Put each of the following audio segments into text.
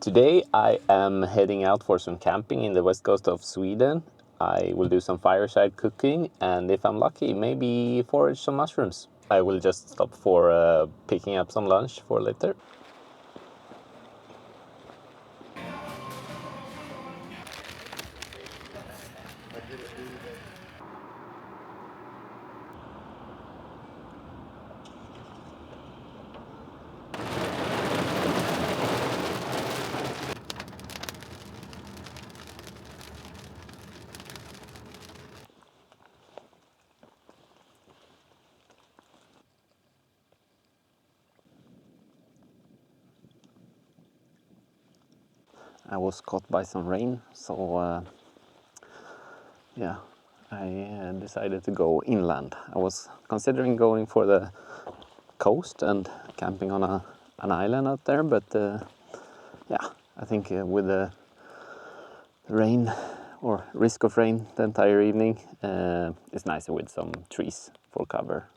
Today I am heading out for some camping in the west coast of Sweden. I will do some fireside cooking, and if I'm lucky, maybe forage some mushrooms. I will just stop for picking up some lunch for later. I was caught by some rain, so yeah, I decided to go inland. I was considering going for the coast and camping on an island out there, but yeah, I think with the rain or risk of rain the entire evening, it's nicer with some trees for cover.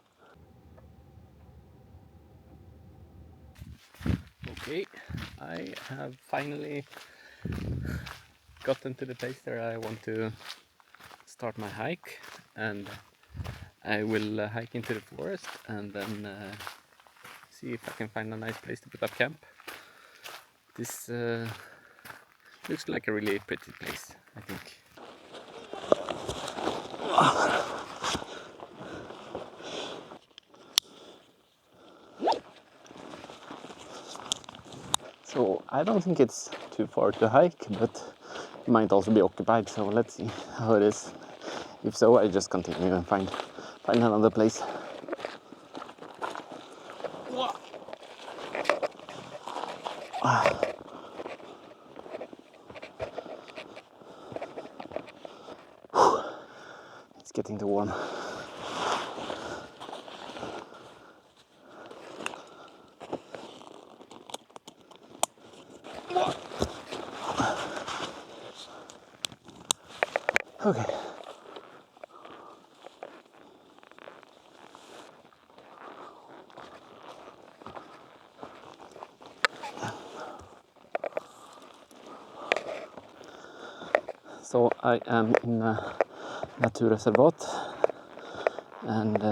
Okay, I have finally gotten to the place where I want to start my hike, and I will hike into the forest and then see if I can find a nice place to put up camp. This looks like a really pretty place, I think. So I don't think it's too far to hike, but it might also be occupied, so let's see how it is. If so, I just continue and find another place. It's getting too warm. Okay. So I am in a naturreservat, and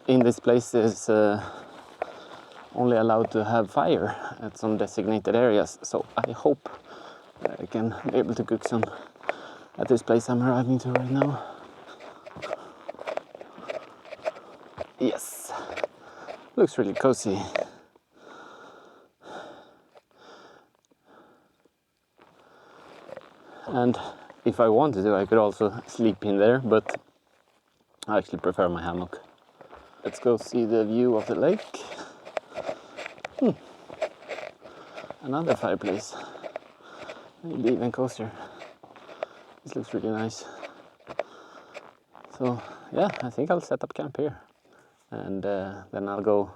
in this place is only allowed to have fire at some designated areas. So I hope I can be able to cook some at this place I'm arriving to right now. Yes, looks really cozy. And if I wanted to, I could also sleep in there, but I actually prefer my hammock. Let's go see the view of the lake. Another fireplace, maybe even cozier. This looks really nice. So yeah, I think I'll set up camp here, and then I'll go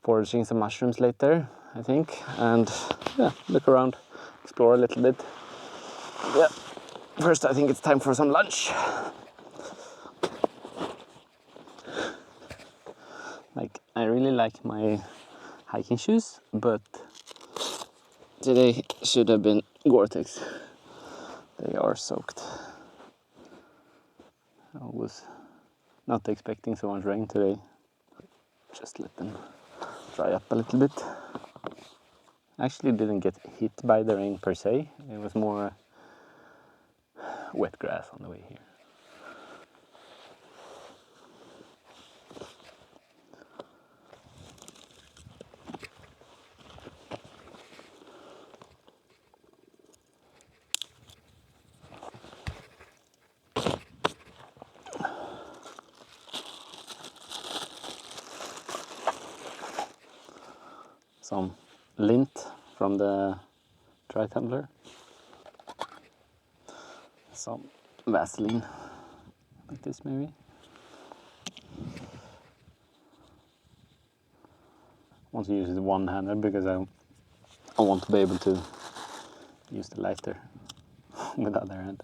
foraging some mushrooms later, I think, and yeah, look around, explore a little bit. Yeah, first I think it's time for some lunch. Like, I really like my hiking shoes, but today should have been Gore-Tex. They are soaked. I was not expecting so much rain today. Just let them dry up a little bit. I actually didn't get hit by the rain per se. It was more wet grass on the way here. Some lint from the dry tumbler. Some Vaseline, like this maybe. I want to use it one-handed because I want to be able to use the lighter with the other hand.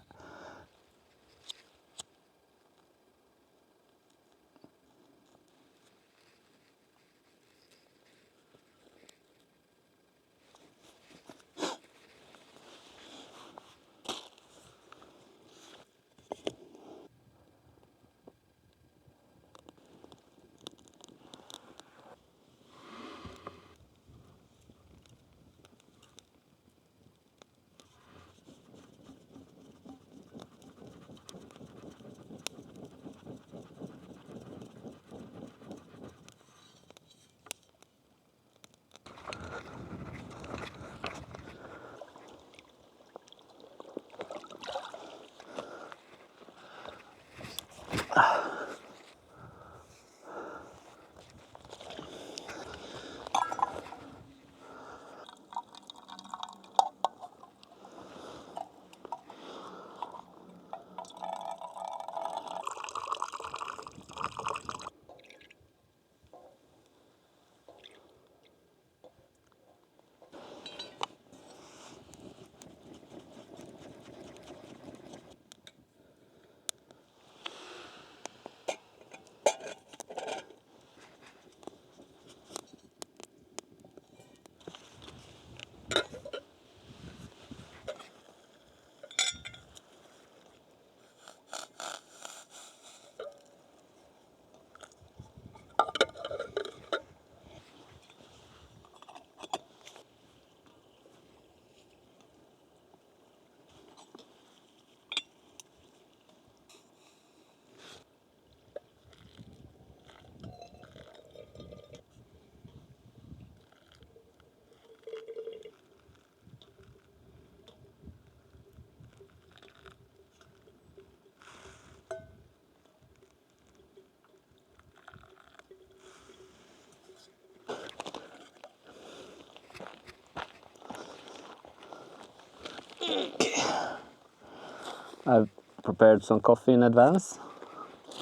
I've prepared some coffee in advance,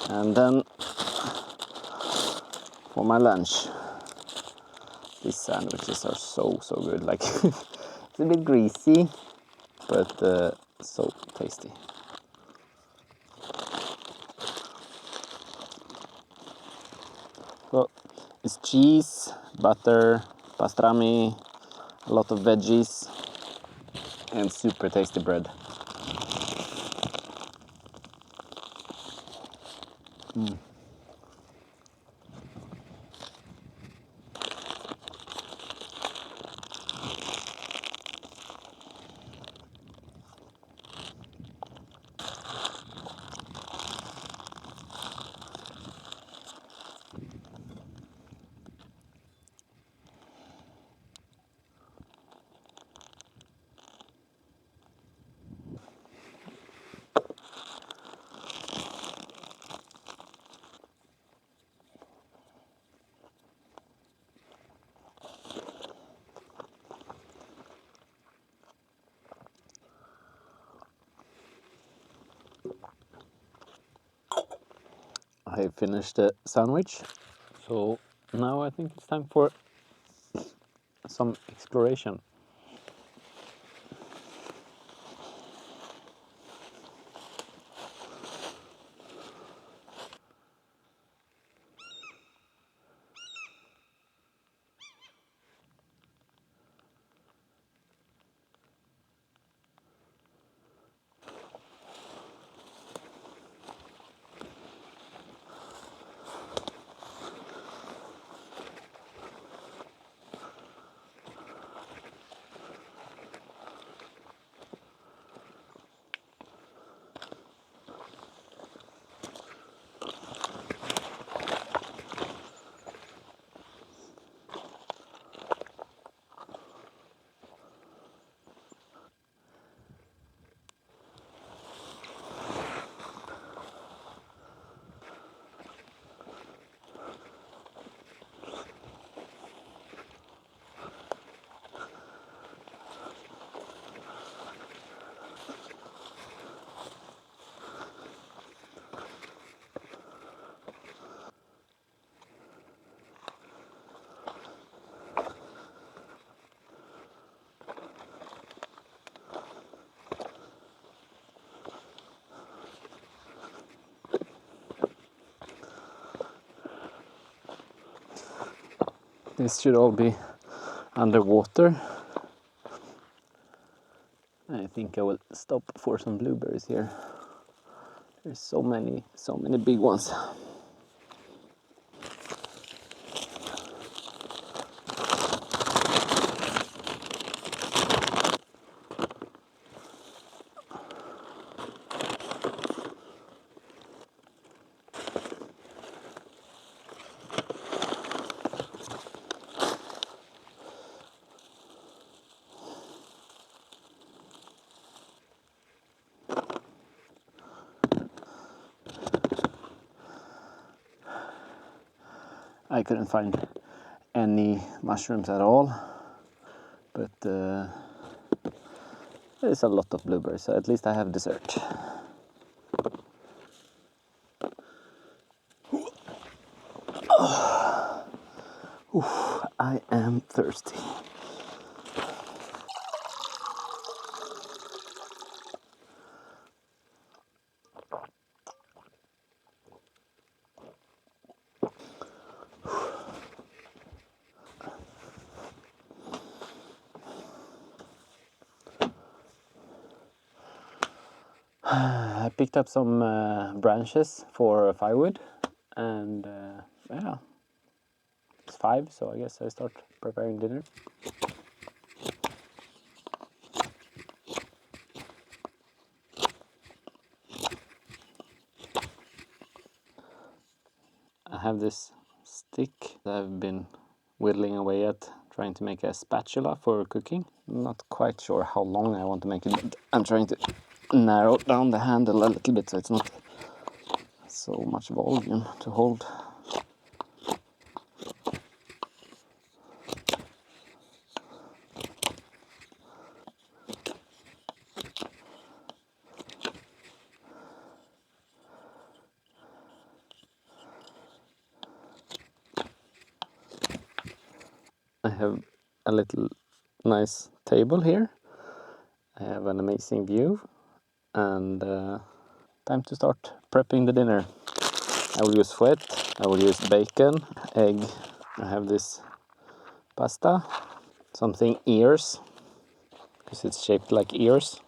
and then for my lunch, these sandwiches are so good. Like it's a bit greasy, but so tasty. So it's cheese, butter, pastrami, a lot of veggies, and super tasty bread. I finished the sandwich, so now I think it's time for some exploration. This should all be underwater. I think I will stop for some blueberries here. There's so many big ones. I couldn't find any mushrooms at all, but there's a lot of blueberries, so at least I have dessert. I am thirsty. I picked up some branches for firewood, and yeah, it's 5, so I guess I start preparing dinner. I have this stick that I've been whittling away at, trying to make a spatula for cooking. I'm not quite sure how long I want to make it, but I'm trying to narrow down the handle a little bit so it's not so much volume to hold. have a little nice table here. I have an amazing view, and time to start prepping the dinner. I will use fouet, I will use bacon, egg. I have this pasta, something ears, because it's shaped like ears.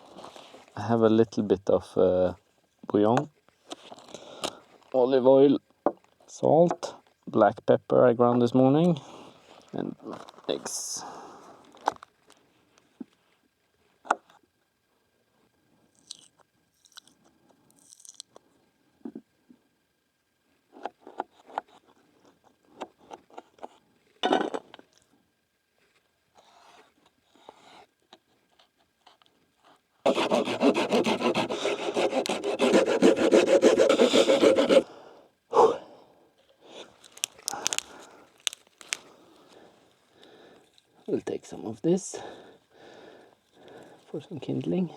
I have a little bit of bouillon, olive oil, salt, black pepper I ground this morning, and eggs. We'll take some of this for some kindling.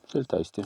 Still tasty.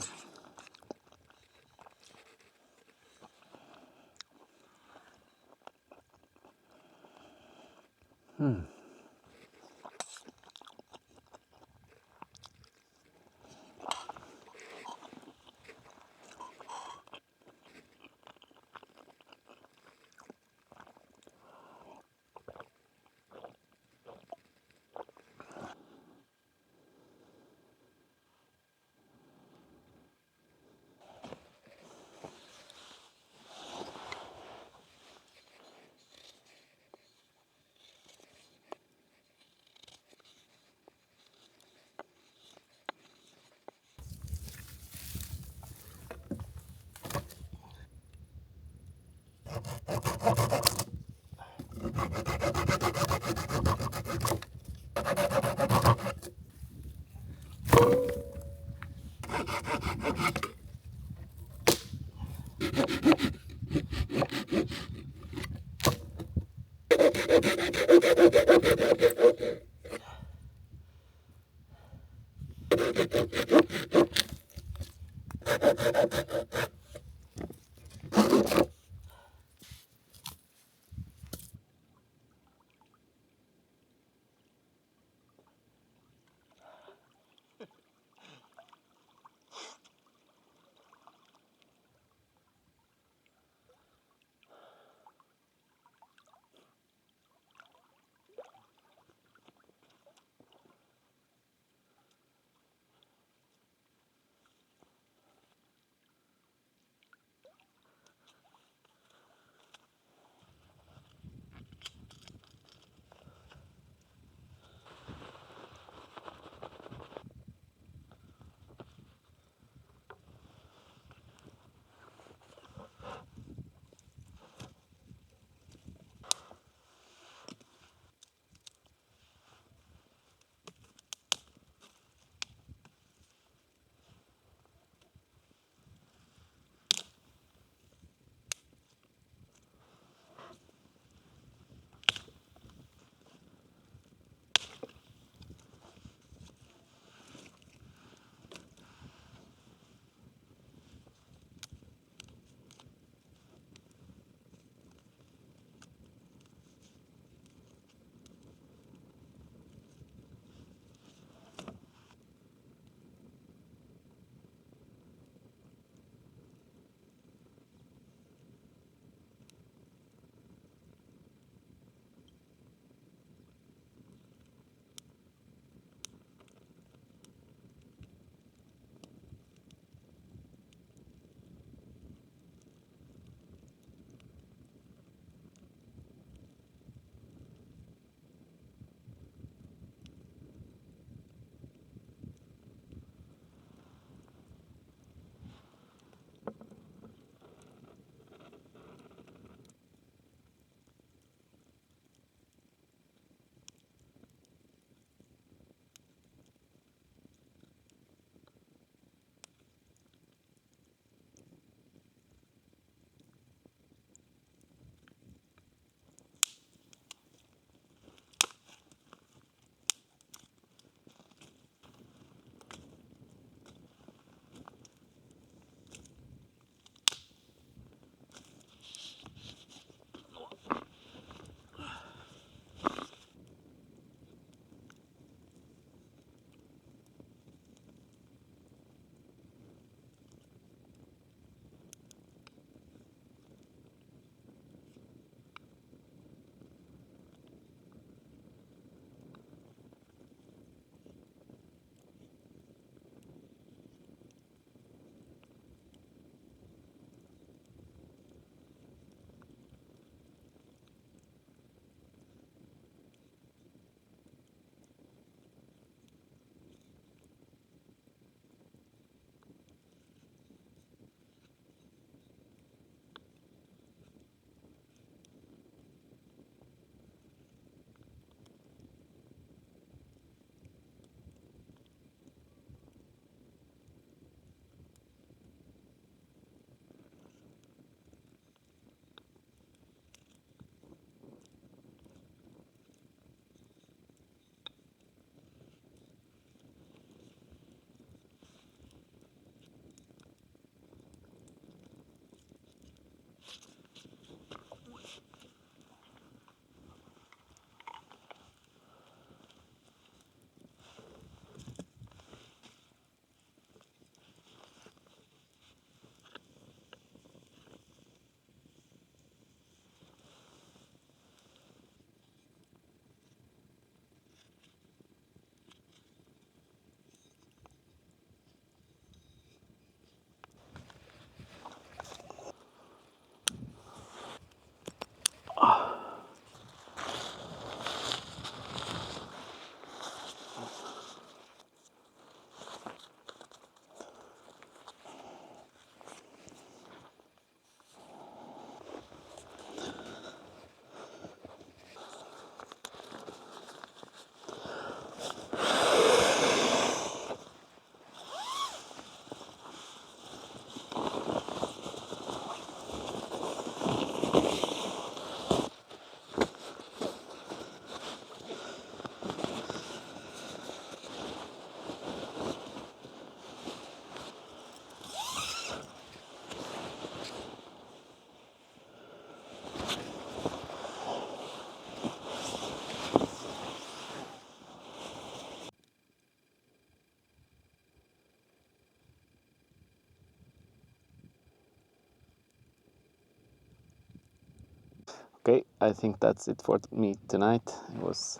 Okay, I think that's it for me tonight. It was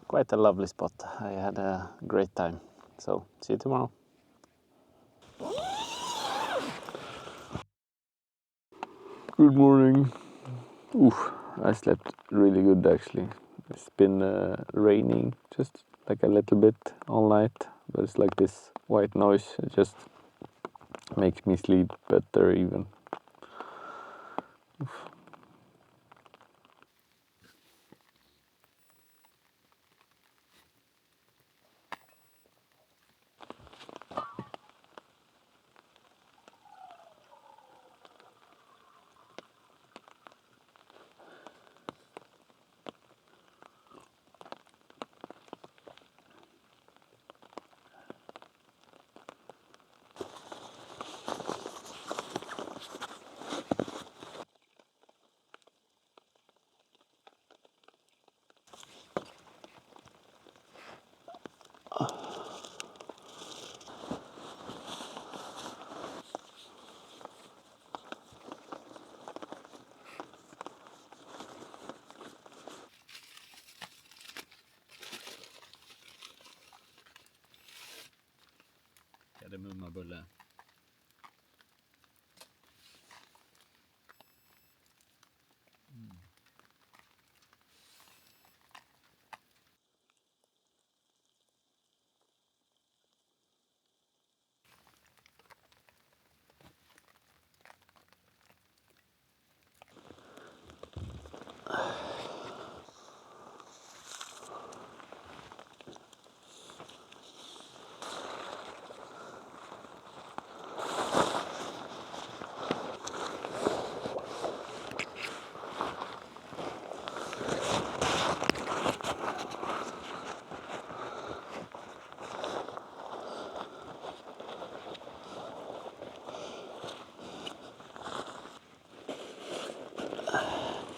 quite a lovely spot. I had a great time. So, see you tomorrow. Good morning. Oof, I slept really good actually. It's been raining just like a little bit all night, but it's like this white noise. It just makes me sleep better even. Oof. Kardemummabulle.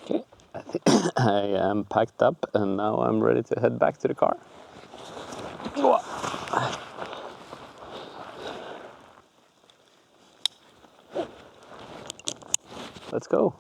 Okay, I think I am packed up and now I'm ready to head back to the car. Let's go.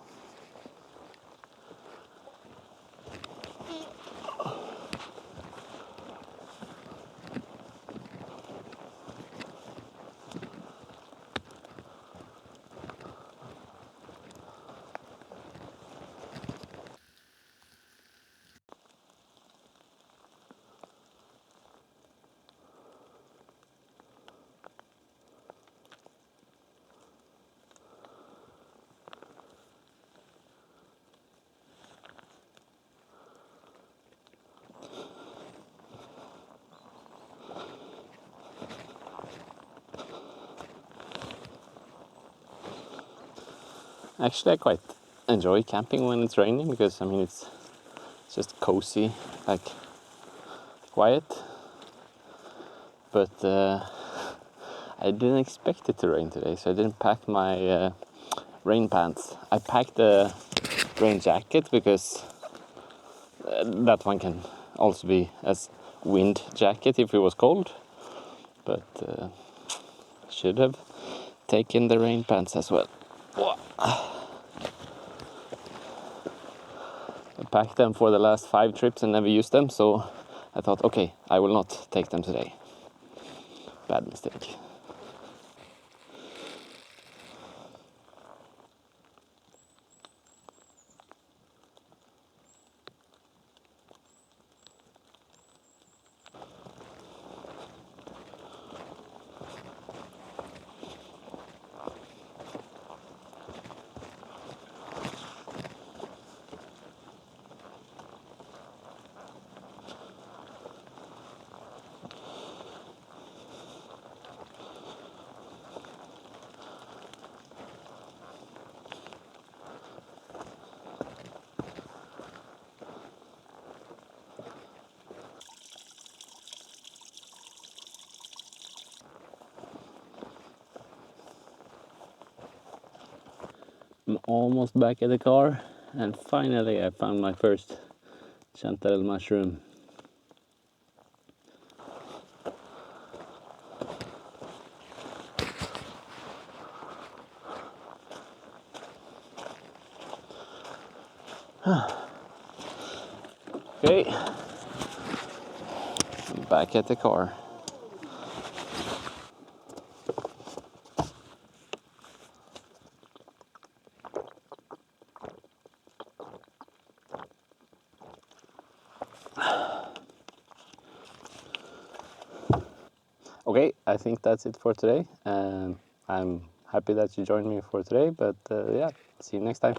Actually, I quite enjoy camping when it's raining because I mean it's just cozy, like quiet. But I didn't expect it to rain today, so I didn't pack my rain pants. I packed a rain jacket because that one can also be as wind jacket if it was cold. But should have taken the rain pants as well. I packed them for the last 5 trips and never used them, so I thought, okay, I will not take them today. Bad mistake. I'm almost back at the car, and finally I found my first chanterelle mushroom. Okay, I'm back at the car. Okay, I think that's it for today. I'm happy that you joined me for today, but yeah, see you next time.